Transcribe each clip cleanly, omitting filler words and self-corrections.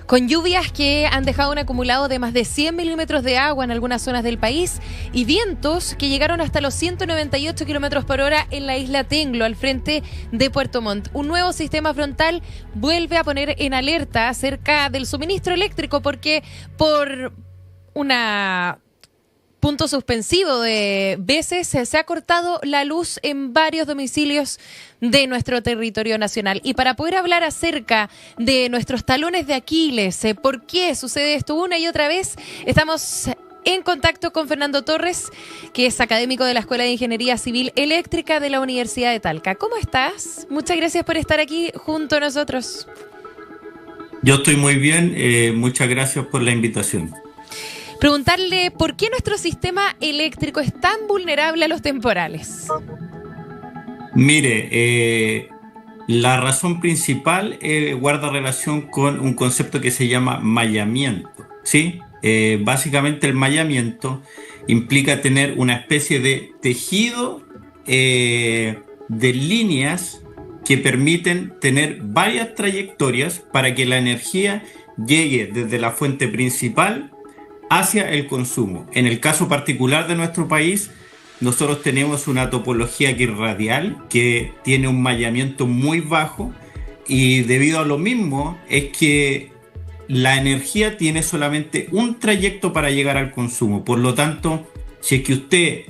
Con lluvias que han dejado un acumulado de más de 100 milímetros de agua en algunas zonas del país y vientos que llegaron hasta los 198 kilómetros por hora en la isla Tenglo, al frente de Puerto Montt. Un nuevo sistema frontal vuelve a poner en alerta acerca del suministro eléctrico porque por una punto suspensivo de veces se ha cortado la luz en varios domicilios de nuestro territorio nacional. Y para poder hablar acerca de nuestros talones de Aquiles, por qué sucede esto una y otra vez, estamos en contacto con Fernando Torres, que es académico de la Escuela de Ingeniería Civil Eléctrica de la Universidad de Talca. ¿Cómo estás? Muchas gracias por estar aquí junto a nosotros. Yo estoy muy bien, muchas gracias por la invitación. Preguntarle por qué nuestro sistema eléctrico es tan vulnerable a los temporales. Mire, la razón principal guarda relación con un concepto que se llama mallamiento, ¿sí? Básicamente el mallamiento implica tener una especie de tejido de líneas que permiten tener varias trayectorias para que la energía llegue desde la fuente principal hacia el consumo. En el caso particular de nuestro país, nosotros tenemos una topología que es radial, que tiene un mallamiento muy bajo, y debido a lo mismo es que la energía tiene solamente un trayecto para llegar al consumo. Por lo tanto, si es que usted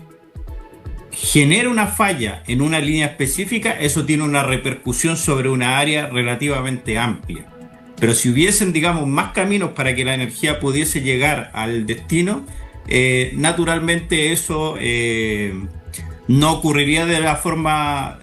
genera una falla en una línea específica, eso tiene una repercusión sobre una área relativamente amplia. Pero si hubiesen, digamos, más caminos para que la energía pudiese llegar al destino, naturalmente eso no ocurriría de la forma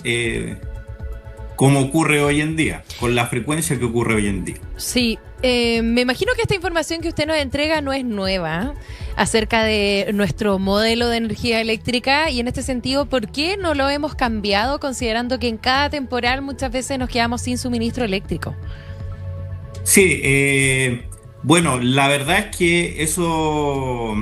como ocurre hoy en día, con la frecuencia que ocurre hoy en día. Sí, me imagino que esta información que usted nos entrega no es nueva acerca de nuestro modelo de energía eléctrica, y en este sentido, ¿por qué no lo hemos cambiado, considerando que en cada temporal muchas veces nos quedamos sin suministro eléctrico? Sí, bueno, la verdad es que eso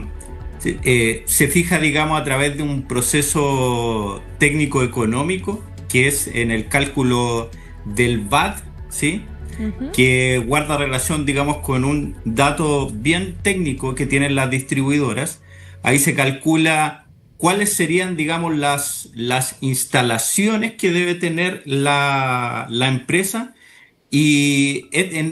se fija, digamos, a través de un proceso técnico-económico, que es en el cálculo del VAT, ¿sí? Uh-huh. Que guarda relación, digamos, con un dato bien técnico que tienen las distribuidoras. Ahí se calcula cuáles serían, digamos, las instalaciones que debe tener la empresa. Y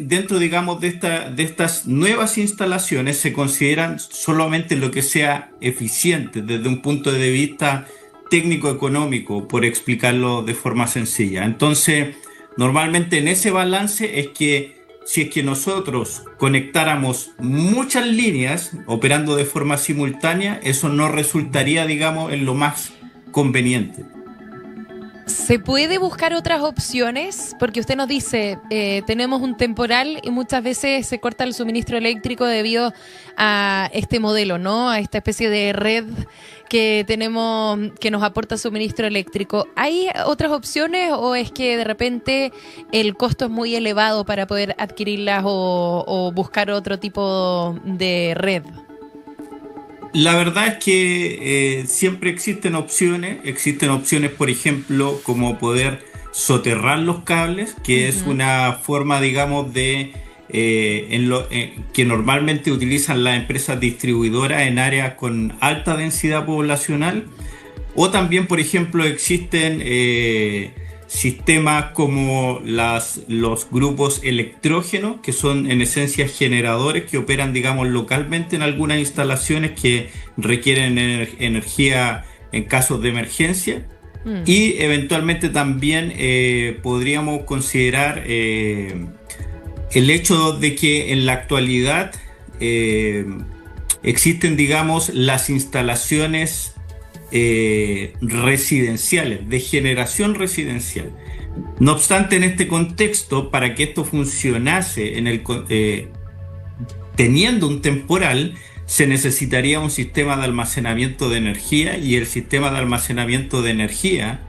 dentro, digamos, de estas nuevas instalaciones se consideran solamente lo que sea eficiente desde un punto de vista técnico-económico, por explicarlo de forma sencilla. Entonces, normalmente en ese balance es que si es que nosotros conectáramos muchas líneas operando de forma simultánea, eso no resultaría, digamos, en lo más conveniente. ¿Se puede buscar otras opciones? Porque usted nos dice, tenemos un temporal y muchas veces se corta el suministro eléctrico debido a este modelo, ¿no? A esta especie de red que tenemos que nos aporta suministro eléctrico. ¿Hay otras opciones o es que de repente el costo es muy elevado para poder adquirirlas o buscar otro tipo de red? La verdad es que siempre existen opciones, por ejemplo, como poder soterrar los cables, que uh-huh. es una forma, digamos, de que normalmente utilizan las empresas distribuidoras en áreas con alta densidad poblacional. O también, por ejemplo, existen sistemas como los grupos electrógenos, que son en esencia generadores que operan, digamos, localmente en algunas instalaciones que requieren energía en casos de emergencia. Y eventualmente también podríamos considerar el hecho de que en la actualidad existen, digamos, las instalaciones residenciales, de generación residencial. No obstante, en este contexto, para que esto funcionase teniendo un temporal, se necesitaría un sistema de almacenamiento de energía, y el sistema de almacenamiento de energía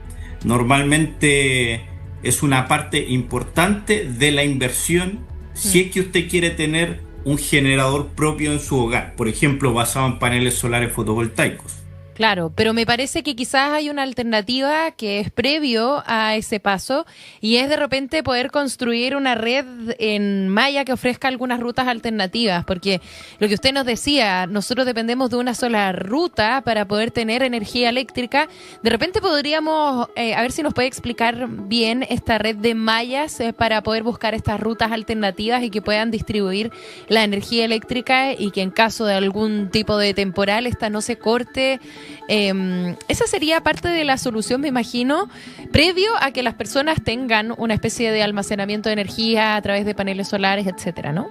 normalmente es una parte importante de la inversión si es que usted quiere tener un generador propio en su hogar, por ejemplo, basado en paneles solares fotovoltaicos. Claro, pero me parece que quizás hay una alternativa que es previo a ese paso y es de repente poder construir una red en malla que ofrezca algunas rutas alternativas, porque lo que usted nos decía, nosotros dependemos de una sola ruta para poder tener energía eléctrica. De repente podríamos, a ver si nos puede explicar bien esta red de mallas para poder buscar estas rutas alternativas y que puedan distribuir la energía eléctrica y que en caso de algún tipo de temporal esta no se corte. Esa sería parte de la solución, me imagino, previo a que las personas tengan una especie de almacenamiento de energía a través de paneles solares, etcétera, ¿no?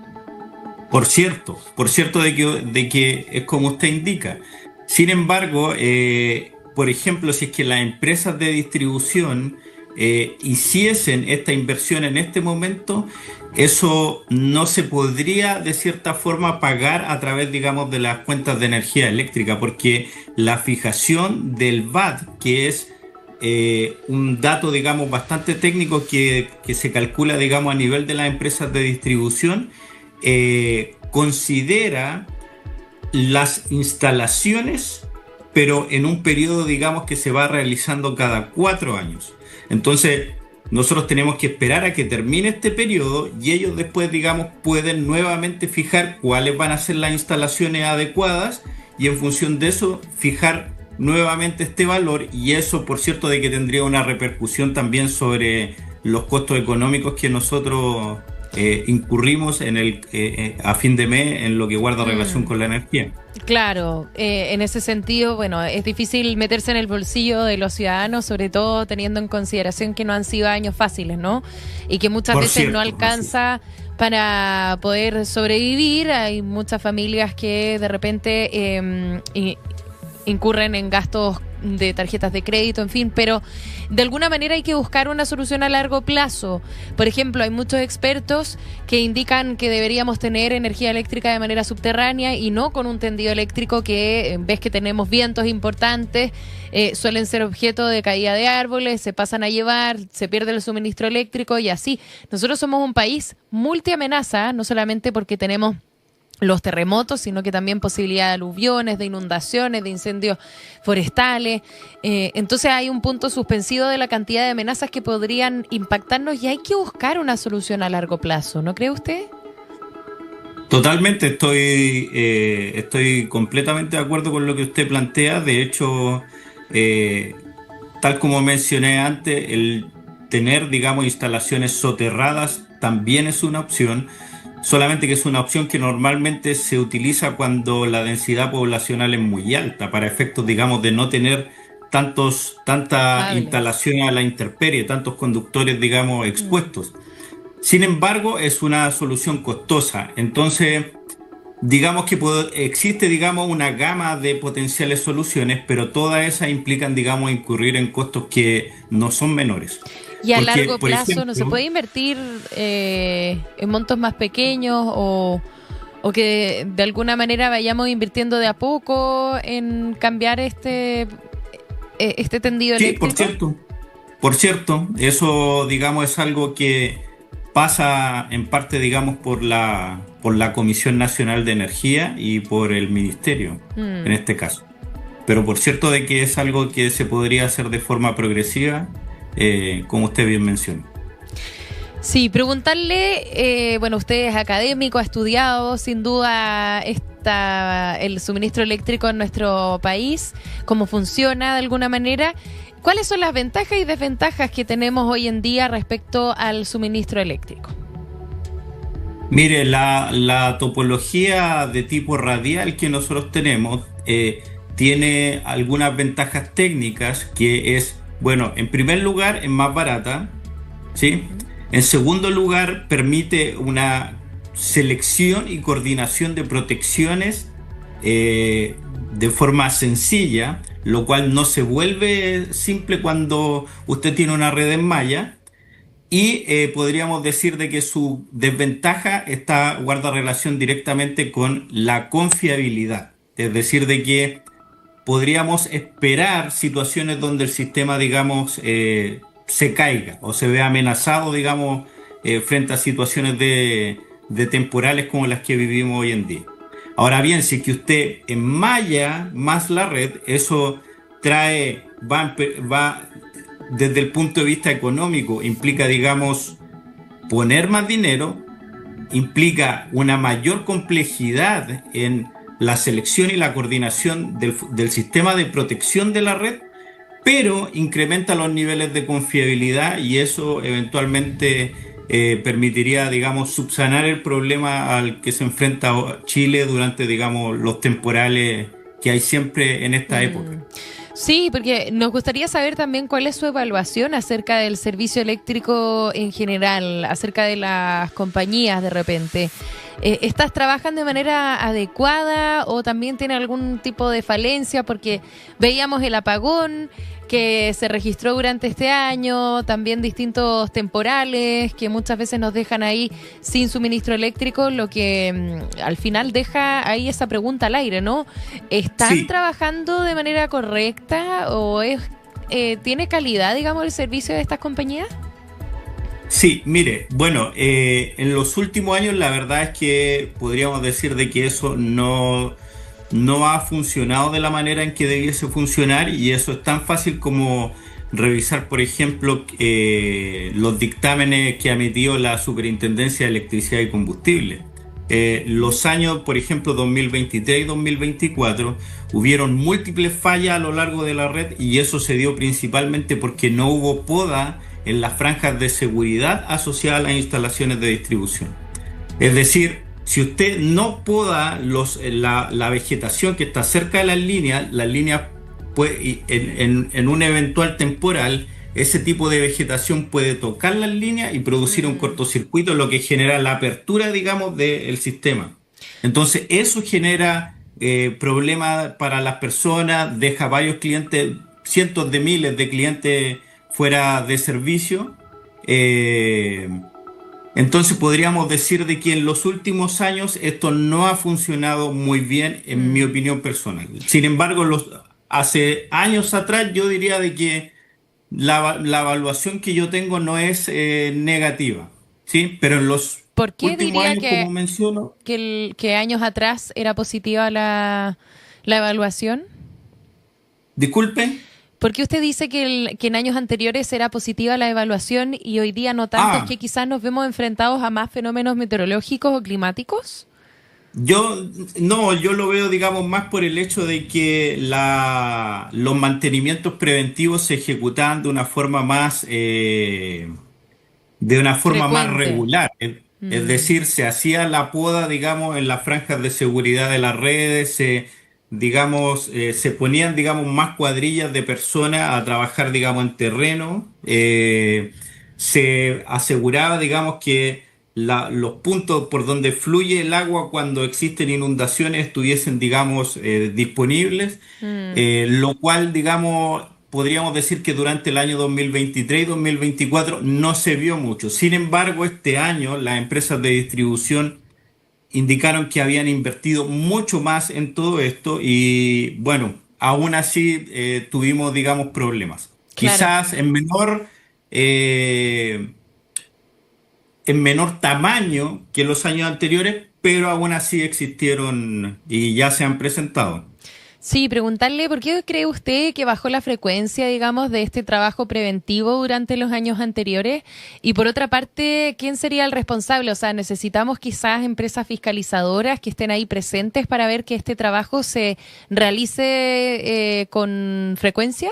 Por cierto de que es como usted indica. Sin embargo, por ejemplo, si es que las empresas de distribución hiciesen esta inversión en este momento, eso no se podría de cierta forma pagar a través, digamos, de las cuentas de energía eléctrica, porque la fijación del VAT, que es un dato, digamos, bastante técnico que se calcula, digamos, a nivel de las empresas de distribución, considera las instalaciones, pero en un periodo, digamos, que se va realizando cada 4 años. Entonces, nosotros tenemos que esperar a que termine este periodo y ellos después, digamos, pueden nuevamente fijar cuáles van a ser las instalaciones adecuadas y en función de eso fijar nuevamente este valor, y eso, por cierto, de que tendría una repercusión también sobre los costos económicos que nosotros incurrimos a fin de mes en lo que guarda relación con la energía. Claro, en ese sentido, bueno, es difícil meterse en el bolsillo de los ciudadanos, sobre todo teniendo en consideración que no han sido años fáciles, ¿no? Y que muchas veces no alcanza para poder sobrevivir. Hay muchas familias que de repente incurren en gastos de tarjetas de crédito, en fin, pero de alguna manera hay que buscar una solución a largo plazo. Por ejemplo, hay muchos expertos que indican que deberíamos tener energía eléctrica de manera subterránea y no con un tendido eléctrico que, en vez que tenemos vientos importantes, suelen ser objeto de caída de árboles, se pasan a llevar, se pierde el suministro eléctrico y así. Nosotros somos un país multiamenaza, no solamente porque tenemos los terremotos, sino que también posibilidad de aluviones, de inundaciones, de incendios forestales. Entonces hay un punto suspensivo de la cantidad de amenazas que podrían impactarnos y hay que buscar una solución a largo plazo, ¿no cree usted? Totalmente, estoy completamente de acuerdo con lo que usted plantea. De hecho, tal como mencioné antes, el tener, digamos, instalaciones soterradas también es una opción. Solamente que es una opción que normalmente se utiliza cuando la densidad poblacional es muy alta, para efectos, digamos, de no tener tanta instalación a la intemperie, tantos conductores, digamos, expuestos. Sin embargo, es una solución costosa. Entonces, digamos que existe, digamos, una gama de potenciales soluciones, pero todas esas implican, digamos, incurrir en costos que no son menores. Y a largo plazo, ¿no se puede invertir en montos más pequeños o que de alguna manera vayamos invirtiendo de a poco en cambiar este tendido eléctrico? Sí, por cierto, eso, digamos, es algo que pasa en parte, digamos, por la Comisión Nacional de Energía y por el Ministerio, en este caso. Pero por cierto de que es algo que se podría hacer de forma progresiva, como usted bien menciona. Sí, preguntarle, bueno, usted es académico, ha estudiado sin duda el suministro eléctrico en nuestro país, cómo funciona de alguna manera. ¿Cuáles son las ventajas y desventajas que tenemos hoy en día respecto al suministro eléctrico? Mire, la topología de tipo radial que nosotros tenemos tiene algunas ventajas técnicas, que es, bueno, en primer lugar, es más barata, ¿sí? En segundo lugar, permite una selección y coordinación de protecciones de forma sencilla, lo cual no se vuelve simple cuando usted tiene una red en malla. Y podríamos decir de que su desventaja guarda relación directamente con la confiabilidad, es decir, de que podríamos esperar situaciones donde el sistema, digamos, se caiga o se vea amenazado, digamos, frente a situaciones de temporales como las que vivimos hoy en día. Ahora bien, si es que usted enmalla más la red, eso va desde el punto de vista económico, implica, digamos, poner más dinero, implica una mayor complejidad en la selección y la coordinación del sistema de protección de la red, pero incrementa los niveles de confiabilidad y eso eventualmente permitiría, digamos, subsanar el problema al que se enfrenta Chile durante, digamos, los temporales que hay siempre en esta época. Sí, porque nos gustaría saber también cuál es su evaluación acerca del servicio eléctrico en general, acerca de las compañías de repente. ¿Estas trabajan de manera adecuada o también tienen algún tipo de falencia? Porque veíamos el apagón que se registró durante este año, también distintos temporales que muchas veces nos dejan ahí sin suministro eléctrico, lo que al final deja ahí esa pregunta al aire, ¿no? ¿Están trabajando de manera correcta o tiene calidad, digamos, el servicio de estas compañías? Sí, mire, bueno, en los últimos años la verdad es que podríamos decir de que eso no ha funcionado de la manera en que debiese funcionar y eso es tan fácil como revisar, por ejemplo, los dictámenes que ha emitido la Superintendencia de Electricidad y Combustible. Los años, por ejemplo, 2023 y 2024, hubieron múltiples fallas a lo largo de la red y eso se dio principalmente porque no hubo poda en las franjas de seguridad asociadas a las instalaciones de distribución. Es decir, si usted no poda la vegetación que está cerca de las líneas puede, en un eventual temporal, ese tipo de vegetación puede tocar las líneas y producir un cortocircuito, lo que genera la apertura, digamos, del sistema. Entonces, eso genera problemas para las personas, deja varios clientes, cientos de miles de clientes fuera de servicio. Entonces podríamos decir de que en los últimos años esto no ha funcionado muy bien, en mi opinión personal. Sin embargo, hace años atrás yo diría de que la evaluación que yo tengo no es negativa, ¿sí? Pero en los ¿Por qué últimos diría años, como menciono... que años atrás era positiva la evaluación? Disculpe. ¿Por qué usted dice que en años anteriores era positiva la evaluación y hoy día no tanto? ¿Es que quizás nos vemos enfrentados a más fenómenos meteorológicos o climáticos? Yo lo veo, digamos, más por el hecho de que los mantenimientos preventivos se ejecutaban de una forma más regular. Es decir, se hacía la poda, digamos, en las franjas de seguridad de las redes, se ponían, digamos, más cuadrillas de personas a trabajar, digamos, en terreno. Se aseguraba, digamos, que los puntos por donde fluye el agua cuando existen inundaciones estuviesen, digamos, disponibles, lo cual, digamos, podríamos decir que durante el año 2023 y 2024 no se vio mucho. Sin embargo, este año las empresas de distribución indicaron que habían invertido mucho más en todo esto y, bueno, aún así tuvimos, digamos, problemas. Claro. Quizás en menor tamaño que los años anteriores, pero aún así existieron y ya se han presentado. Sí, preguntarle, ¿por qué cree usted que bajó la frecuencia, digamos, de este trabajo preventivo durante los años anteriores? Y por otra parte, ¿quién sería el responsable? O sea, ¿necesitamos quizás empresas fiscalizadoras que estén ahí presentes para ver que este trabajo se realice con frecuencia?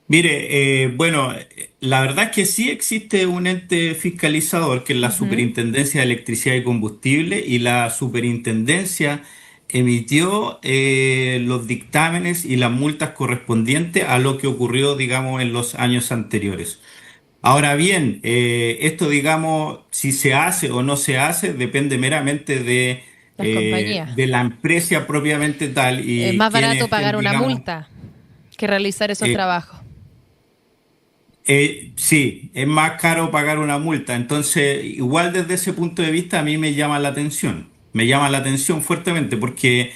Mire, bueno, la verdad es que sí existe un ente fiscalizador, que es la Superintendencia de Electricidad y Combustible, y la Superintendencia emitió los dictámenes y las multas correspondientes a lo que ocurrió, digamos, en los años anteriores. Ahora bien, esto, digamos, si se hace o no se hace, depende meramente de la empresa propiamente tal. Y es más barato quienes, pagar una digamos, multa que realizar esos trabajos. Sí, es más caro pagar una multa. Entonces, igual desde ese punto de vista a mí me llama la atención. Me llama la atención fuertemente porque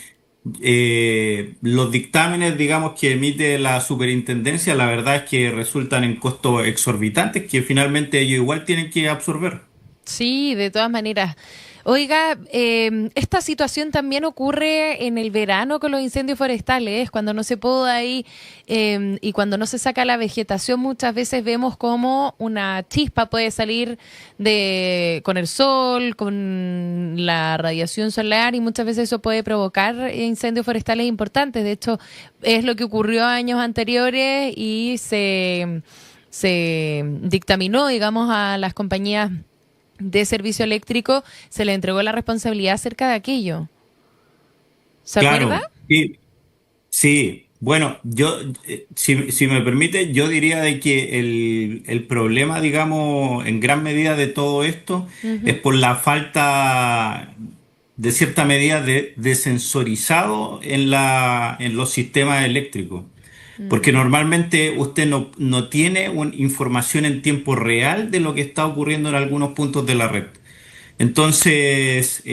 los dictámenes, digamos, que emite la superintendencia, la verdad es que resultan en costos exorbitantes que finalmente ellos igual tienen que absorber. Sí, de todas maneras. Oiga, esta situación también ocurre en el verano con los incendios forestales, cuando no se poda ahí y cuando no se saca la vegetación, muchas veces vemos como una chispa puede salir con el sol, con la radiación solar y muchas veces eso puede provocar incendios forestales importantes. De hecho, es lo que ocurrió años anteriores y se dictaminó, digamos, a las compañías de servicio eléctrico, se le entregó la responsabilidad acerca de aquello. ¿Se Claro, acuerda? sí, sí. Bueno, si me permite, yo diría de que el problema, digamos, en gran medida de todo esto es Ujú. por la falta, de cierta medida, de sensorizado en los sistemas eléctricos. Porque Mm. normalmente usted no tiene información en tiempo real de lo que está ocurriendo en algunos puntos de la red. Entonces,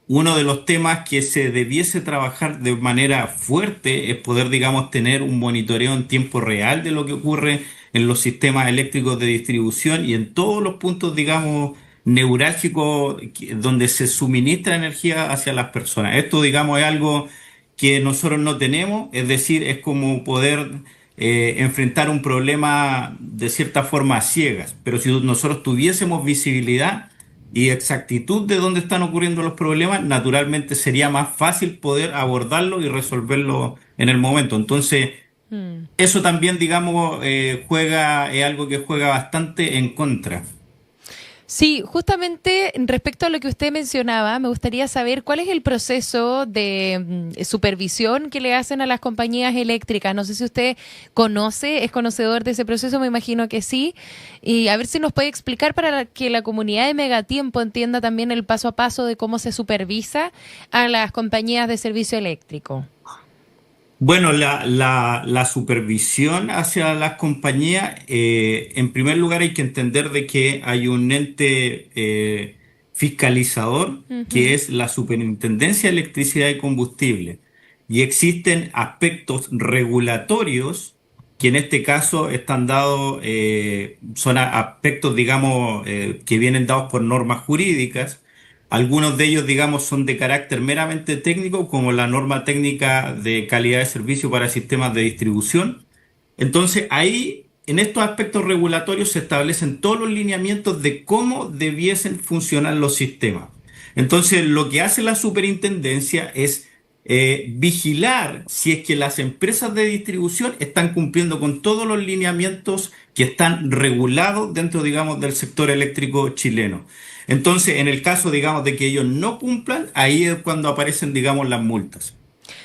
uno de los temas que se debiese trabajar de manera fuerte es poder, digamos, tener un monitoreo en tiempo real de lo que ocurre en los sistemas eléctricos de distribución y en todos los puntos, digamos, neurálgicos donde se suministra energía hacia las personas. Esto, digamos, es algo que nosotros no tenemos, es decir, es como poder enfrentar un problema de cierta forma a ciegas, pero si nosotros tuviésemos visibilidad, y exactitud de dónde están ocurriendo los problemas, naturalmente sería más fácil poder abordarlo y resolverlo en el momento. Entonces, Mm. eso también, digamos, es algo que juega bastante en contra. Sí, justamente respecto a lo que usted mencionaba, me gustaría saber cuál es el proceso de supervisión que le hacen a las compañías eléctricas. No sé si usted conoce, es conocedor de ese proceso, me imagino que sí. Y a ver si nos puede explicar para que la comunidad de Megatiempo entienda también el paso a paso de cómo se supervisa a las compañías de servicio eléctrico. Bueno, la supervisión hacia las compañías, en primer lugar hay que entender de que hay un ente fiscalizador que Ujú. es la Superintendencia de Electricidad y Combustible. Y existen aspectos regulatorios que en este caso están dados, son aspectos, digamos, que vienen dados por normas jurídicas. Algunos de ellos, digamos, son de carácter meramente técnico, como la norma técnica de calidad de servicio para sistemas de distribución. Entonces, ahí, en estos aspectos regulatorios, se establecen todos los lineamientos de cómo debiesen funcionar los sistemas. Entonces, lo que hace la superintendencia es vigilar si es que las empresas de distribución están cumpliendo con todos los lineamientos que están regulados dentro, digamos, del sector eléctrico chileno. Entonces, en el caso, digamos, de que ellos no cumplan, ahí es cuando aparecen, digamos, las multas.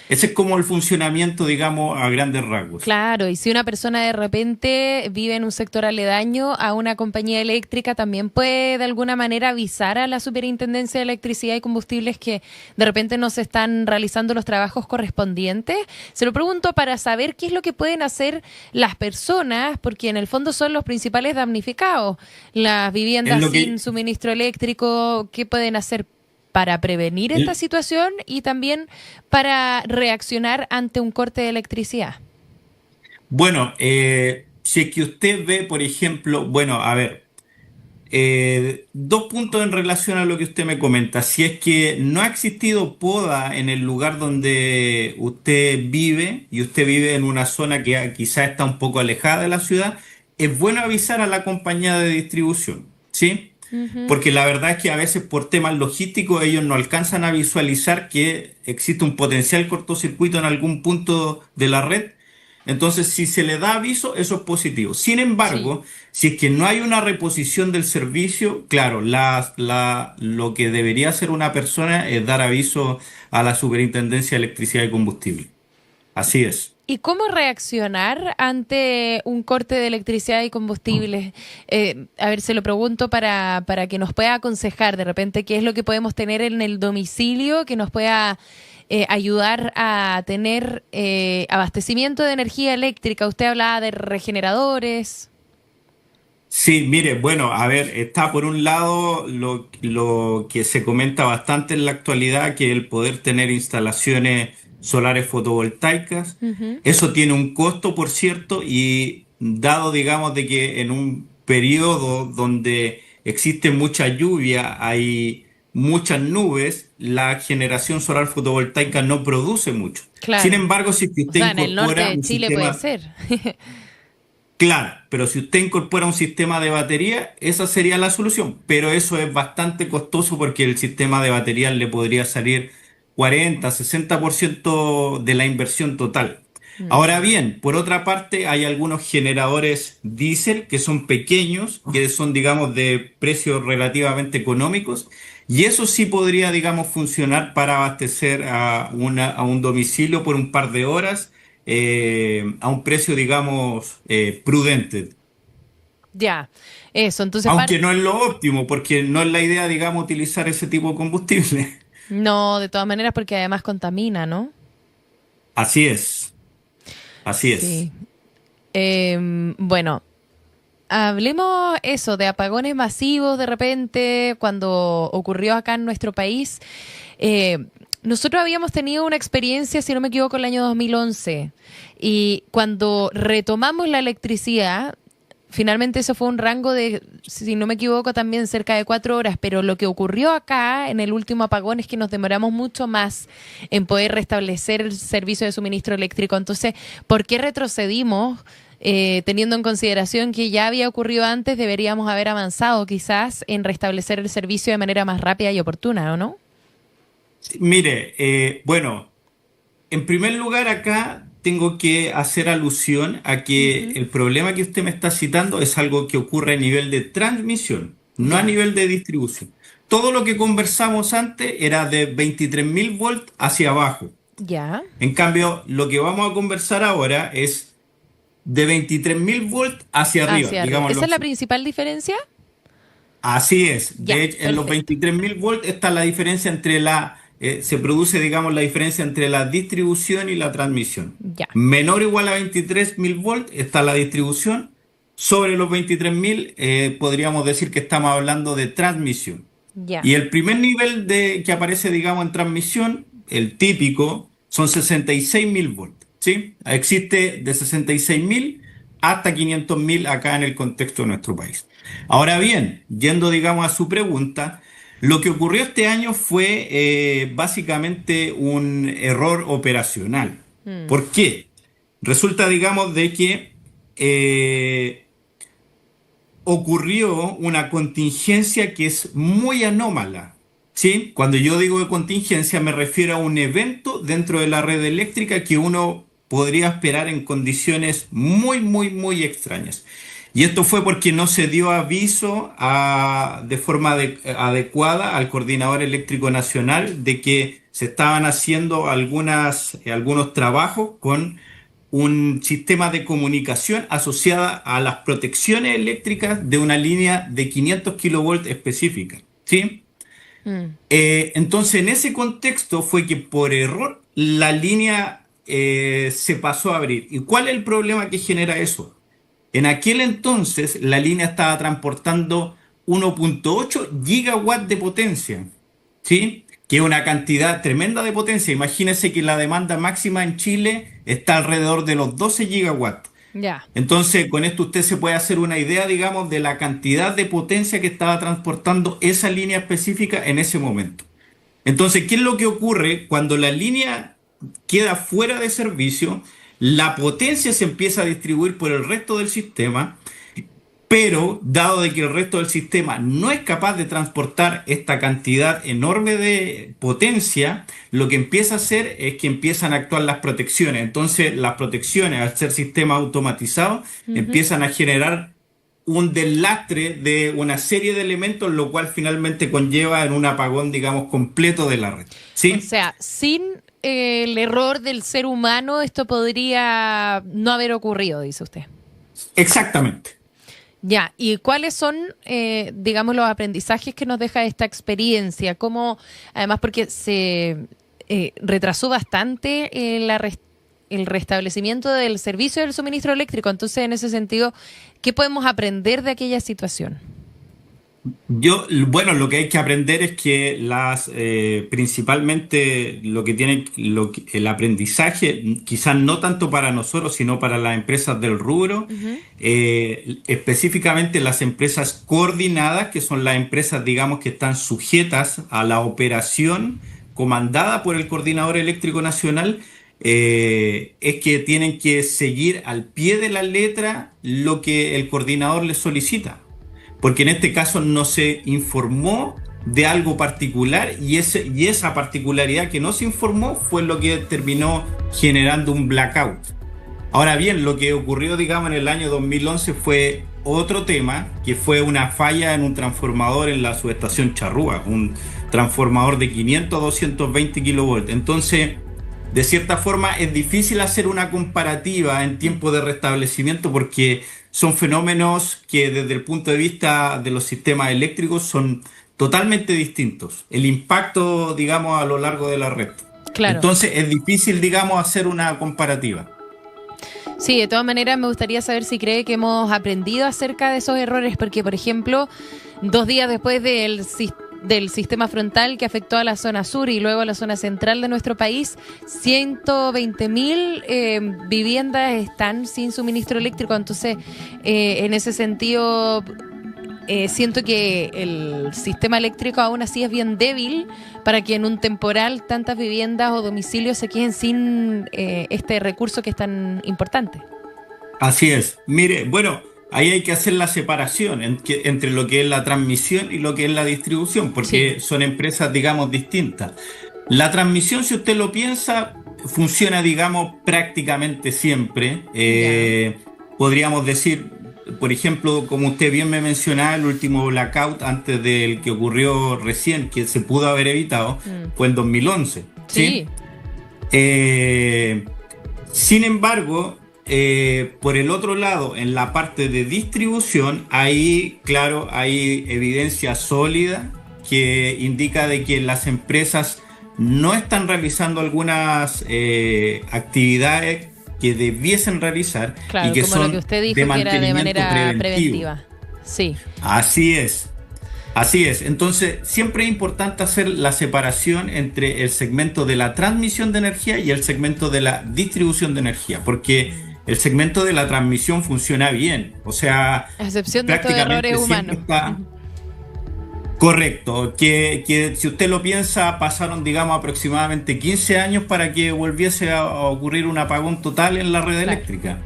Ese es como el funcionamiento, digamos, a grandes rasgos. Claro, y si una persona de repente vive en un sector aledaño a una compañía eléctrica, también puede de alguna manera avisar a la Superintendencia de Electricidad y Combustibles que de repente no se están realizando los trabajos correspondientes. Se lo pregunto para saber qué es lo que pueden hacer las personas, porque en el fondo son los principales damnificados. Las Es viviendas lo sin que, suministro eléctrico, ¿qué pueden hacer para prevenir esta el- situación y también para reaccionar ante un corte de electricidad? bueno, si es que usted ve, por ejemplo, bueno, a ver, dos puntos en relación a lo que usted me comenta. Si es que no ha existido poda en el lugar donde usted vive y usted vive en una zona que quizá está un poco alejada de la ciudad, es bueno avisar a la compañía de distribución, ¿sí? Ujú. Porque la verdad es que a veces por temas logísticos ellos no alcanzan a visualizar que existe un potencial cortocircuito en algún punto de la red. Entonces, si se le da aviso, eso es positivo. Sin Sí. embargo, si es que no hay una reposición del servicio, claro, lo que debería hacer una persona es dar aviso a la Superintendencia de Electricidad y Combustible. Así es. ¿Y cómo reaccionar ante un corte de electricidad y combustibles? A ver, se lo pregunto para que nos pueda aconsejar de repente qué es lo que podemos tener en el domicilio que nos pueda ayudar a tener abastecimiento de energía eléctrica. Usted hablaba de regeneradores. Sí, mire, bueno, a ver, está por un lado lo que se comenta bastante en la actualidad, que es el poder tener instalaciones solares fotovoltaicas. Ujú. Eso tiene un costo, por cierto, y dado, digamos, de que en un periodo donde existe mucha lluvia, hay muchas nubes, la generación solar fotovoltaica no produce mucho. Sin Claro. embargo, si O usted sea, en el norte incorpora de un Chile puede sistema, ser. claro, pero si usted incorpora un sistema de batería, esa sería la solución. Pero eso es bastante costoso porque el sistema de baterías le podría salir 40, 60% de la inversión total. Mm. Ahora bien, por otra parte, hay algunos generadores diésel que son pequeños, que son, digamos, de precios relativamente económicos, y eso sí podría, digamos, funcionar para abastecer a un domicilio por un par de horas a un precio, digamos, prudente. Ya, eso. Entonces, Aunque no es lo óptimo, porque no es la idea, digamos, utilizar ese tipo de combustible. no, de todas maneras, porque además contamina, ¿no? Así es, así es. Sí. Bueno, hablemos eso de apagones masivos de repente cuando ocurrió acá en nuestro país. Eh, Nosotros habíamos tenido una experiencia, si no me equivoco, el año 2011 y cuando retomamos la electricidad, finalmente eso fue un rango de, si no me equivoco, también cerca de 4 horas, pero lo que ocurrió acá en el último apagón es que nos demoramos mucho más en poder restablecer el servicio de suministro eléctrico. Entonces, ¿por qué retrocedimos? Teniendo en consideración que ya había ocurrido antes, deberíamos haber avanzado quizás en restablecer el servicio de manera más rápida y oportuna, ¿o no? Mire, bueno, en primer lugar acá tengo que hacer alusión a que Ujú. el problema que usted me está citando es algo que ocurre a nivel de transmisión, no a Ya, nivel de distribución. Todo lo que conversamos antes era de 23.000 volts hacia abajo. ya, En cambio, lo que vamos a conversar ahora es de 23.000 volts hacia arriba, hacia arriba. digámoslo ¿Esa es la así. principal diferencia? Así es. De Ya, hecho, en los perfecto. 23.000 volts está la diferencia entre se produce, digamos, la diferencia entre la distribución y la transmisión. Ya, Menor o igual a 23.000 volts está la distribución. Sobre los 23.000 podríamos decir que estamos hablando de transmisión. ya, Y el primer nivel que aparece, digamos, en transmisión, el típico, son 66.000 volts, ¿sí? Existe de 66.000 hasta 500.000 acá en el contexto de nuestro país. Ahora bien, yendo, digamos, a su pregunta, lo que ocurrió este año fue básicamente un error operacional. mm, ¿Por qué? Resulta, digamos, de que ocurrió una contingencia que es muy anómala. ¿Sí? Cuando yo digo de contingencia me refiero a un evento dentro de la red eléctrica que uno podría esperar en condiciones muy, muy, muy extrañas. Y esto fue porque no se dio aviso de forma adecuada al Coordinador Eléctrico Nacional de que se estaban haciendo algunos trabajos con un sistema de comunicación asociada a las protecciones eléctricas de una línea de 500 kilovolts específica, ¿sí? mm, Entonces, en ese contexto fue que por error la línea se pasó a abrir. ¿Y cuál es el problema que genera eso? En aquel entonces la línea estaba transportando 1,8 gigawatts de potencia, ¿sí? Que es una cantidad tremenda de potencia. Imagínense que la demanda máxima en Chile está alrededor de los 12 gigawatts. ya. Entonces, con esto usted se puede hacer una idea, digamos, de la cantidad de potencia que estaba transportando esa línea específica en ese momento. Entonces, ¿qué es lo que ocurre cuando la línea queda fuera de servicio? La potencia se empieza a distribuir por el resto del sistema, pero dado de que el resto del sistema no es capaz de transportar esta cantidad enorme de potencia, lo que empieza a hacer es que empiezan a actuar las protecciones. Entonces, las protecciones, al ser sistemas automatizados, Ujú. empiezan a generar un deslastre de una serie de elementos, lo cual finalmente conlleva en un apagón, digamos, completo de la red. O ¿Sí? sea, sin el error del ser humano, esto podría no haber ocurrido, dice usted. Exactamente. Ya, ¿y cuáles son, digamos, los aprendizajes que nos deja esta experiencia? ¿Cómo, además, porque se retrasó bastante el restablecimiento del servicio del suministro eléctrico? Entonces, en ese sentido, ¿qué podemos aprender de aquella situación? Bueno, lo que hay que aprender es que principalmente el aprendizaje, quizás no tanto para nosotros, sino para las empresas del rubro, Ujú. específicamente las empresas coordinadas, que son las empresas, digamos, que están sujetas a la operación comandada por el Coordinador Eléctrico Nacional, es que tienen que seguir al pie de la letra lo que el coordinador les solicita, porque en este caso no se informó de algo particular y esa particularidad que no se informó fue lo que terminó generando un blackout. Ahora bien, lo que ocurrió, digamos, en el año 2011 fue otro tema, que fue una falla en un transformador en la subestación Charrúa, un transformador de 500 a 220 kilovolts. Entonces, de cierta forma, es difícil hacer una comparativa en tiempo de restablecimiento porque son fenómenos que desde el punto de vista de los sistemas eléctricos son totalmente distintos. El impacto, digamos, a lo largo de la red. Claro. Entonces, es difícil, digamos, hacer una comparativa. Sí, de todas maneras me gustaría saber si cree que hemos aprendido acerca de esos errores, porque, por ejemplo, 2 días después del sistema frontal que afectó a la zona sur y luego a la zona central de nuestro país, 120.000 viviendas están sin suministro eléctrico. Entonces, en ese sentido, siento que el sistema eléctrico aún así es bien débil para que en un temporal tantas viviendas o domicilios se queden sin este recurso que es tan importante. Así es. Mire, bueno, ahí hay que hacer la separación entre lo que es la transmisión y lo que es la distribución, porque Sí, son empresas, digamos, distintas. La transmisión, si usted lo piensa, funciona, digamos, prácticamente siempre. ya. Podríamos decir, por ejemplo, como usted bien me mencionaba, el último blackout antes del que ocurrió recién, que se pudo haber evitado, Mm. fue en 2011, ¿sí? Sí, Eh, Sin embargo, por el otro lado, en la parte de distribución, ahí, claro, hay evidencia sólida que indica de que las empresas no están realizando algunas actividades que debiesen realizar y claro, que como lo que son usted de dijo que era de mantenimiento manera preventivo. preventiva. Sí, Así es. Así es, entonces siempre es importante hacer la separación entre el segmento de la transmisión de energía y el segmento de la distribución de energía, porque el segmento de la transmisión funciona bien, o sea, a excepción de estos prácticamente errores siempre humanos. está correcto, que si usted lo piensa, pasaron, digamos, aproximadamente 15 años para que volviese a ocurrir un apagón total en la red Claro. eléctrica.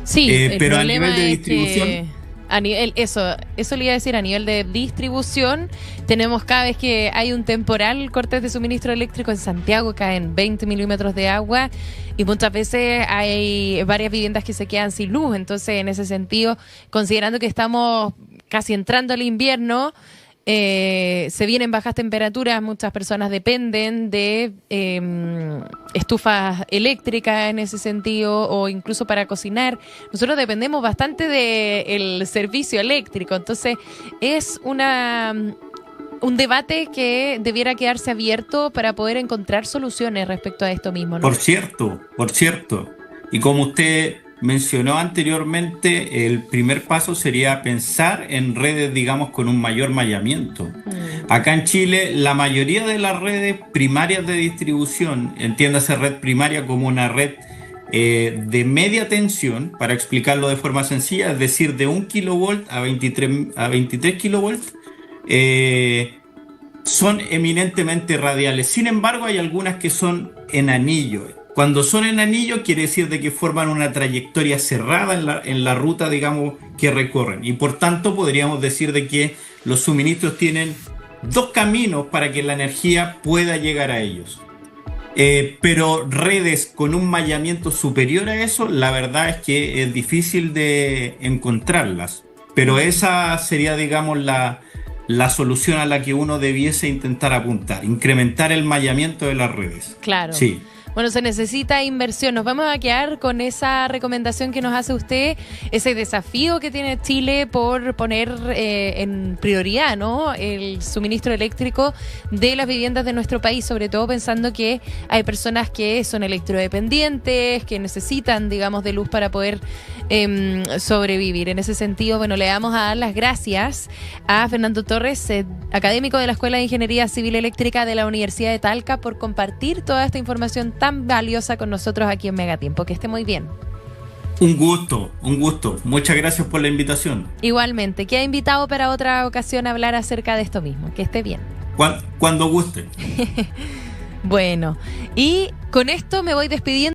Sí, el Pero a nivel problema de es que distribución, a nivel, eso le iba a decir, a nivel de distribución, tenemos cada vez que hay un temporal, cortes de suministro eléctrico en Santiago, caen 20 milímetros de agua y muchas veces hay varias viviendas que se quedan sin luz. Entonces, en ese sentido, considerando que estamos casi entrando al invierno, se vienen bajas temperaturas, muchas personas dependen de estufas eléctricas en ese sentido o incluso para cocinar. Nosotros dependemos bastante del servicio eléctrico, entonces es un debate que debiera quedarse abierto para poder encontrar soluciones respecto a esto mismo, ¿no? por cierto, y como usted mencionó anteriormente, el primer paso sería pensar en redes, digamos, con un mayor mallamiento. Mm, Acá en Chile, la mayoría de las redes primarias de distribución, entiéndase red primaria como una red de media tensión, para explicarlo de forma sencilla, es decir, de 1 kilovolt a 23 kilovolts, eh, son eminentemente radiales. Sin embargo, hay algunas que son en anillo. Cuando son en anillo, quiere decir de que forman una trayectoria cerrada en la ruta, digamos, que recorren. Y por tanto, podríamos decir de que los suministros tienen dos caminos para que la energía pueda llegar a ellos. Pero redes con un mallamiento superior a eso, la verdad es que es difícil de encontrarlas. Pero esa sería, digamos, la solución a la que uno debiese intentar apuntar, incrementar el mallamiento de las redes. claro. Sí. Bueno, se necesita inversión. Nos vamos a quedar con esa recomendación que nos hace usted, ese desafío que tiene Chile por poner en prioridad, ¿no?, el suministro eléctrico de las viviendas de nuestro país, sobre todo pensando que hay personas que son electrodependientes, que necesitan, digamos, de luz para poder sobrevivir. En ese sentido, bueno, le vamos a dar las gracias a Fernando Torres, académico de la Escuela de Ingeniería Civil Eléctrica de la Universidad de Talca, por compartir toda esta información tan valiosa con nosotros aquí en Megatiempo. Que esté muy bien. Un gusto, un gusto. Muchas gracias por la invitación. Igualmente, queda invitado para otra ocasión a hablar acerca de esto mismo. Que esté bien. Cuando guste. Bueno, y con esto me voy despidiendo.